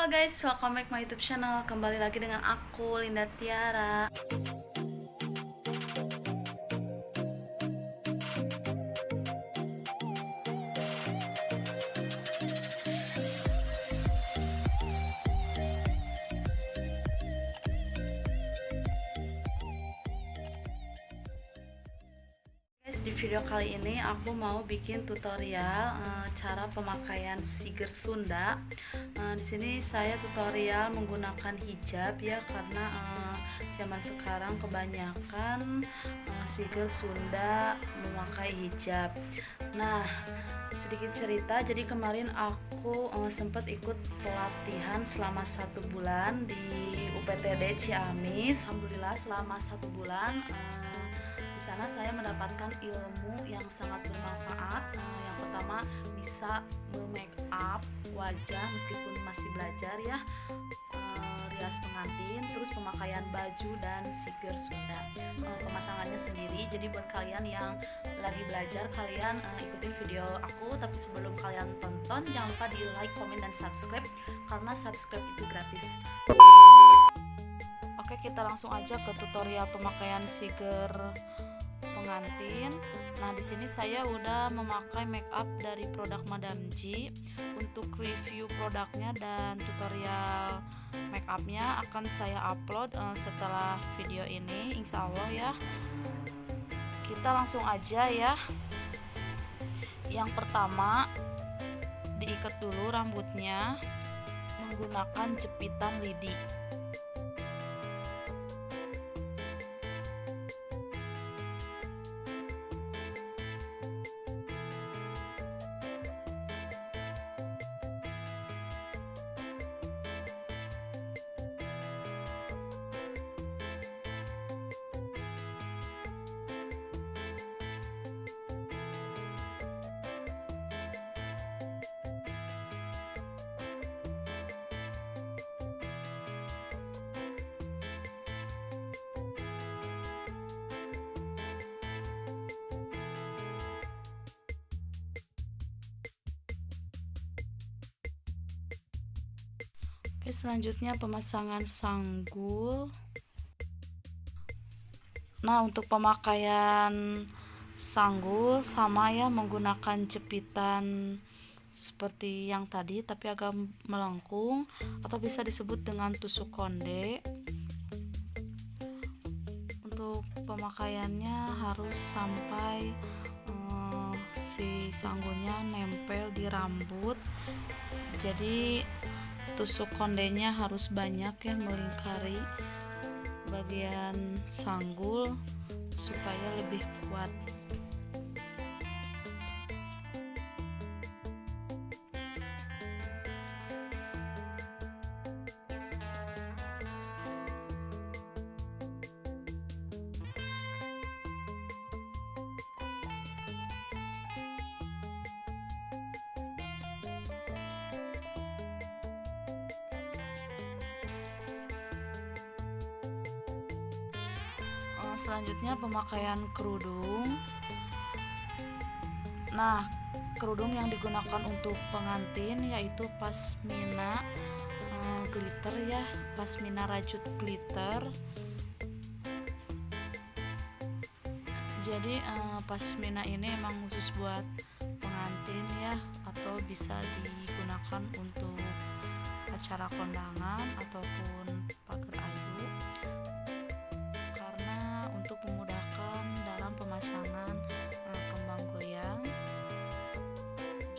Halo guys, welcome back my YouTube channel. Kembali lagi dengan aku, Linda Tiara. Guys, di video kali ini aku mau bikin tutorial cara pemakaian siger Sunda. Di sini saya tutorial menggunakan hijab ya, karena zaman sekarang kebanyakan siger Sunda memakai hijab. Nah, sedikit cerita, jadi kemarin aku sempat ikut pelatihan selama 1 bulan di UPTD Ciamis. Alhamdulillah selama 1 bulan di sana saya mendapatkan ilmu yang sangat bermanfaat. Yang pertama, bisa make up wajah meskipun masih belajar ya, rias pengantin, terus pemakaian baju dan siger Sunda, pemasangannya sendiri. Jadi buat kalian yang lagi belajar, kalian ikutin video aku. Tapi sebelum kalian tonton, jangan lupa di like, komen, dan subscribe, karena subscribe itu gratis. Oke, kita langsung aja ke tutorial pemakaian siger pengantin. Nah, di sini saya udah memakai make up dari produk Madam G. Untuk review produknya dan tutorial make upnya akan saya upload setelah video ini, insya Allah ya. Kita langsung aja ya. Yang pertama, diikat dulu rambutnya menggunakan jepitan lidi. Oke, selanjutnya pemasangan sanggul. Nah, untuk pemakaian sanggul sama ya, menggunakan jepitan seperti yang tadi tapi agak melengkung, atau bisa disebut dengan tusuk konde. Untuk pemakaiannya harus sampai si sanggulnya nempel di rambut. Jadi tusuk kondenya harus banyak ya, melingkari bagian sanggul supaya lebih kuat. Selanjutnya pemakaian kerudung. Nah, kerudung yang digunakan untuk pengantin yaitu pasmina glitter ya, pasmina rajut glitter. Jadi pasmina ini emang khusus buat pengantin ya, atau bisa digunakan untuk acara kondangan ataupun pagar ayu, untuk memudahkan dalam pemasangan kembang goyang.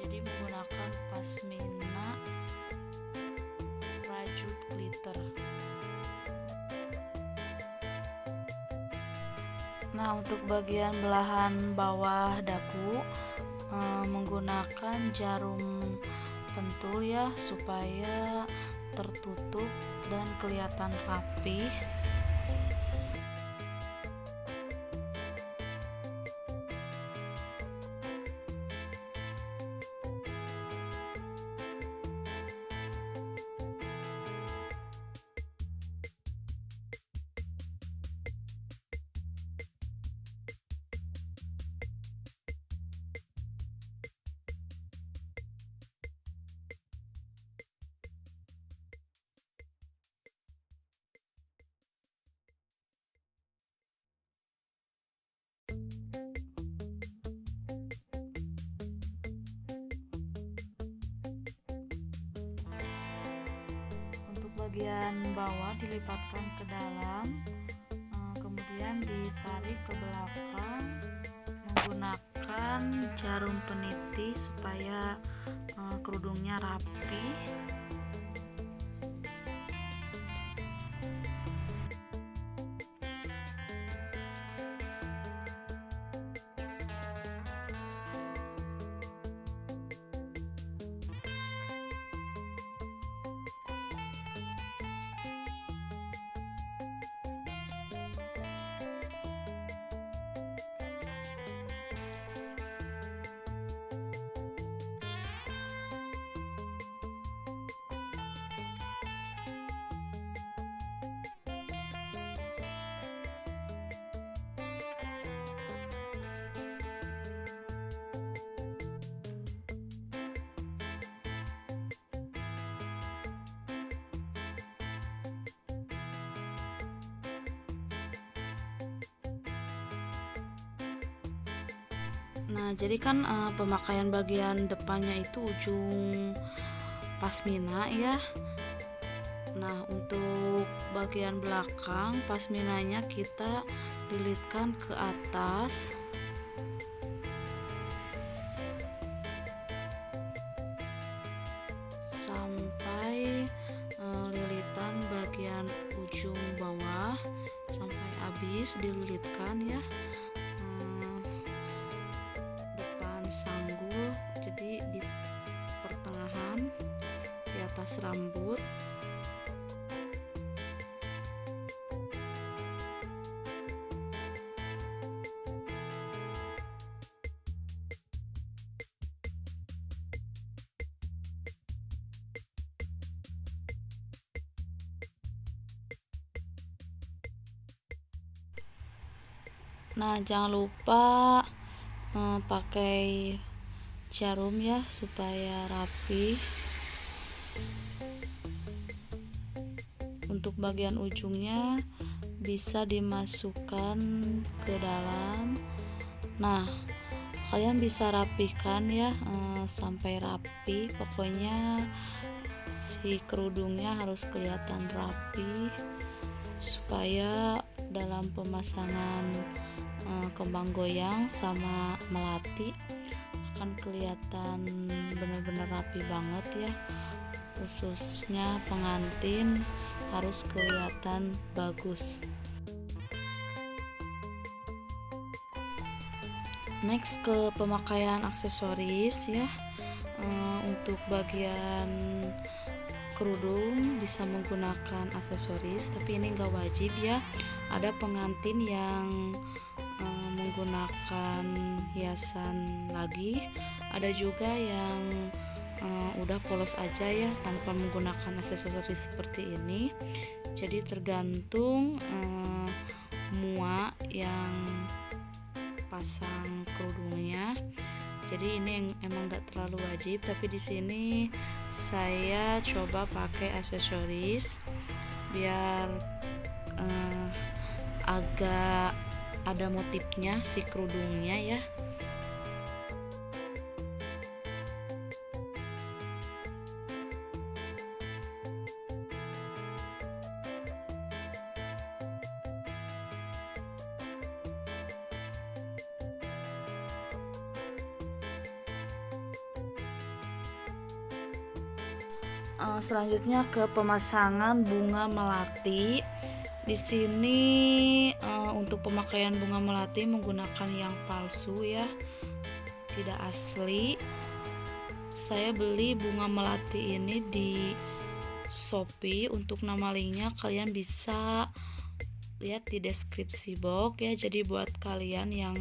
Jadi menggunakan pasmina rajut glitter. Nah, untuk bagian belahan bawah dagu menggunakan jarum pentul ya, supaya tertutup dan kelihatan rapi. bagian bawah dilipatkan ke dalam, kemudian ditarik ke belakang menggunakan jarum peniti supaya kerudungnya rapi. Nah, jadi kan pemakaian bagian depannya itu ujung pasmina ya. Nah, untuk bagian belakang pasminanya kita lilitkan ke atas sampai lilitan bagian ujung bawah sampai habis dililitkan ya. Sanggul, jadi di pertengahan di atas rambut. Nah, jangan lupa pakai jarum ya supaya rapi. Untuk bagian ujungnya bisa dimasukkan ke dalam. Nah, kalian bisa rapihkan ya sampai rapi. Pokoknya si kerudungnya harus kelihatan rapi supaya dalam pemasangan kembang goyang sama melati akan kelihatan benar-benar rapi banget ya. Khususnya pengantin harus kelihatan bagus. Next ke pemakaian aksesoris ya. Untuk bagian kerudung bisa menggunakan aksesoris, tapi ini enggak wajib ya. Ada pengantin yang menggunakan hiasan lagi, ada juga yang udah polos aja ya tanpa menggunakan aksesoris seperti ini. Jadi tergantung mua yang pasang kerudungnya. Jadi ini emang gak terlalu wajib, tapi di sini saya coba pakai aksesoris biar agak ada motifnya si kerudungnya ya. Selanjutnya ke pemasangan bunga melati. Di sini untuk pemakaian bunga melati menggunakan yang palsu ya, tidak asli. Saya beli bunga melati ini di Shopee. Untuk nama linknya kalian bisa lihat di deskripsi box ya. Jadi buat kalian yang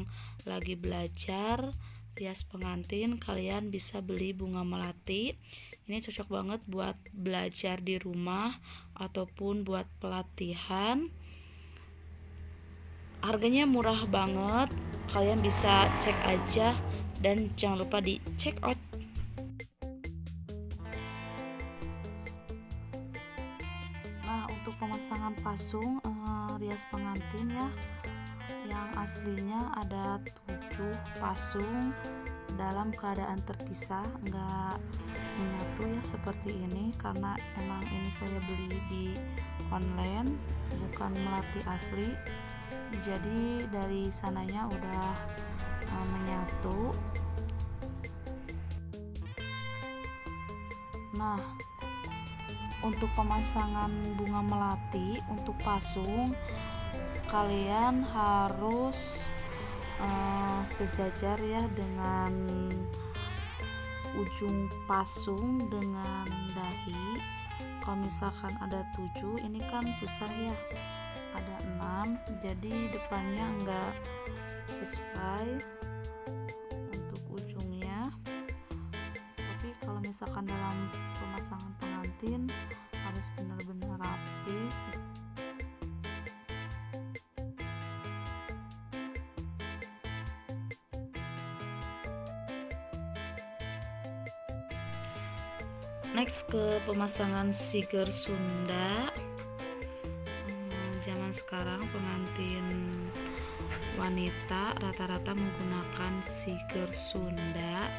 lagi belajar rias pengantin, kalian bisa beli bunga melati. Ini cocok banget buat belajar di rumah ataupun buat pelatihan. Harganya murah banget, kalian bisa cek aja dan jangan lupa di check out. Nah, untuk pemasangan pasung rias pengantin ya, yang aslinya ada 7 pasung dalam keadaan terpisah, enggak menyatu ya seperti ini, karena emang ini saya beli di online, bukan melati asli. Jadi dari sananya udah menyatu. Nah, untuk pemasangan bunga melati untuk pasung, kalian harus sejajar ya dengan ujung pasung dengan dahi. Kalau misalkan ada 7, ini kan susah ya, ada 6, jadi depannya enggak sesuai untuk ujungnya. Tapi kalau misalkan dalam pemasangan pengantin harus benar-benar rapi. Next ke pemasangan siger Sunda. Zaman sekarang pengantin wanita rata-rata menggunakan siger Sunda.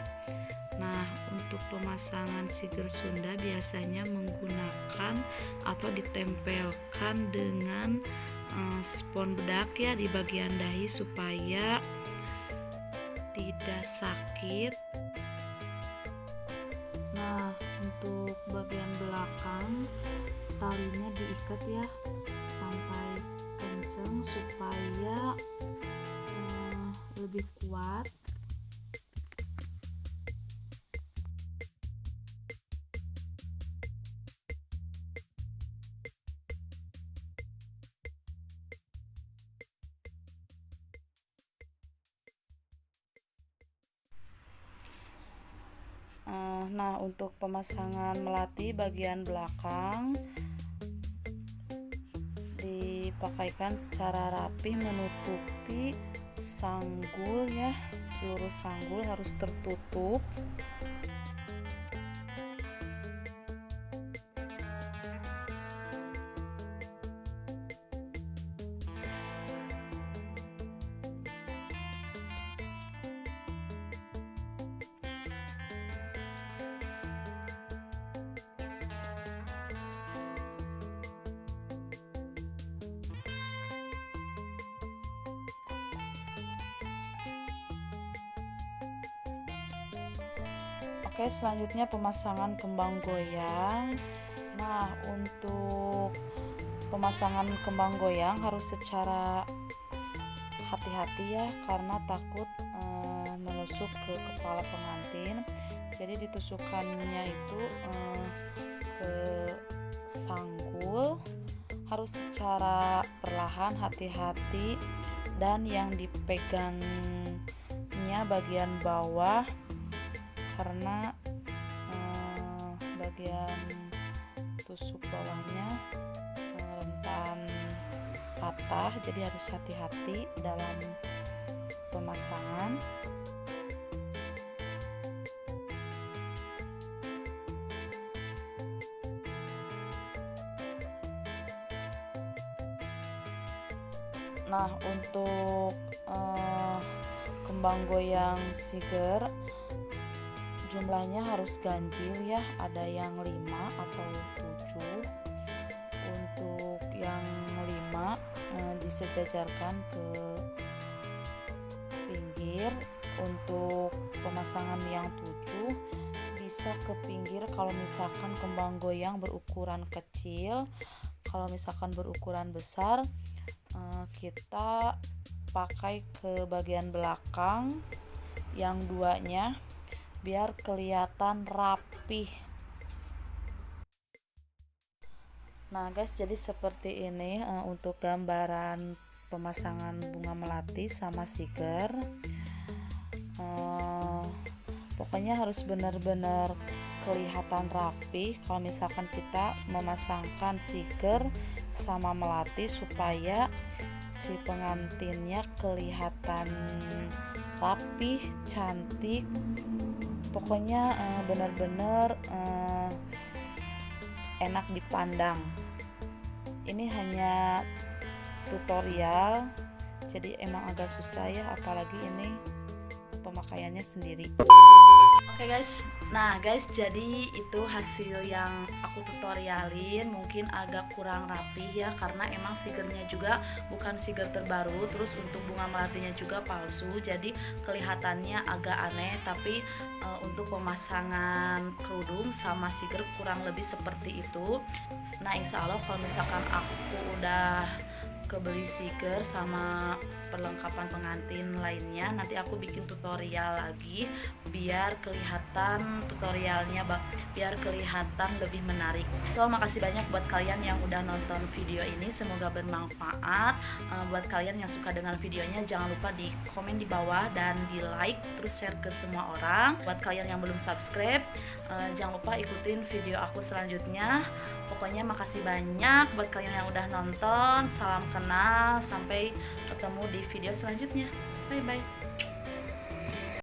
Nah, untuk pemasangan siger Sunda biasanya menggunakan atau ditempelkan dengan spons bedak ya di bagian dahi supaya tidak sakit. Nah, untuk bagian belakang talinya diikat ya sampai kenceng supaya lebih kuat. Nah, untuk pemasangan melati bagian belakang dipakaikan secara rapi menutupi sanggul ya, seluruh sanggul harus tertutup. Oke, selanjutnya pemasangan kembang goyang. Nah, untuk pemasangan kembang goyang harus secara hati-hati ya, karena takut menusuk ke kepala pengantin. Jadi ditusukkannya itu ke sanggul harus secara perlahan, hati-hati, dan yang dipegangnya bagian bawah karena bagian tusuk bawahnya rentan patah, jadi harus hati-hati dalam pemasangan. Nah, untuk kembang goyang siger jumlahnya harus ganjil ya, ada yang 5 atau 7. Untuk yang 5 disejajarkan ke pinggir. Untuk pemasangan yang 7 bisa ke pinggir kalau misalkan kembang goyang berukuran kecil. Kalau misalkan berukuran besar, kita pakai ke bagian belakang yang 2-nya biar kelihatan rapih. Nah guys, jadi seperti ini untuk gambaran pemasangan bunga melati sama siger. Pokoknya harus benar-benar kelihatan rapi kalau misalkan kita memasangkan siger sama melati, supaya si pengantinnya kelihatan rapih, cantik. Pokoknya benar-benar enak dipandang. Ini hanya tutorial, jadi emang agak susah ya, apalagi ini pemakaiannya sendiri. Oke guys, nah guys, jadi itu hasil yang aku tutorialin. Mungkin agak kurang rapih ya, karena emang sigernya juga bukan siger terbaru. Terus untuk bunga melatinya juga palsu, jadi kelihatannya agak aneh. Tapi untuk pemasangan kerudung sama siger kurang lebih seperti itu. Nah insya Allah kalau misalkan aku udah kebeli stiker sama perlengkapan pengantin lainnya, nanti aku bikin tutorial lagi biar kelihatan tutorialnya, biar kelihatan lebih menarik. So makasih banyak buat kalian yang udah nonton video ini, semoga bermanfaat. Buat kalian yang suka dengan videonya, jangan lupa di komen di bawah dan di like, terus share ke semua orang. Buat kalian yang belum subscribe, jangan lupa ikutin video aku selanjutnya. Pokoknya makasih banyak buat kalian yang udah nonton. Salam kenal, sampai ketemu di video selanjutnya. Bye bye.